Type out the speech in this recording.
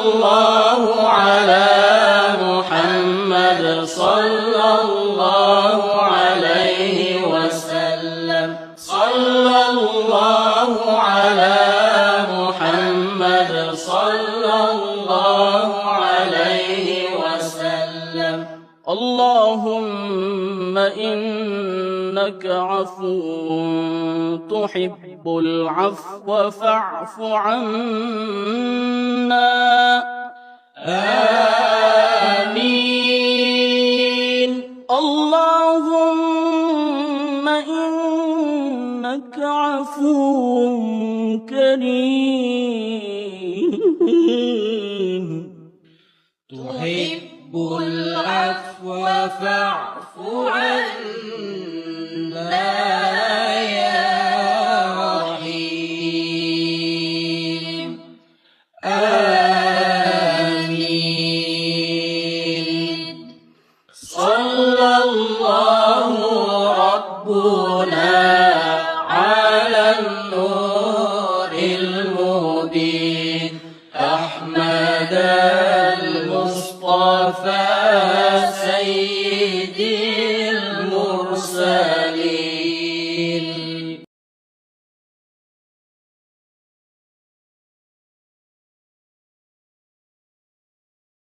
الله على محمد صلى الله عليه وسلم صلى الله على محمد صلى الله عليه وسلم اللهم إنك عفو تحب العفو فاعف عنا آمين اللهم إنك عفو كريم تحب العفو فاعف عنا يا رحيم آمين صلى الله ربنا على النور المبين أحمد المصطفى سيد المرسلين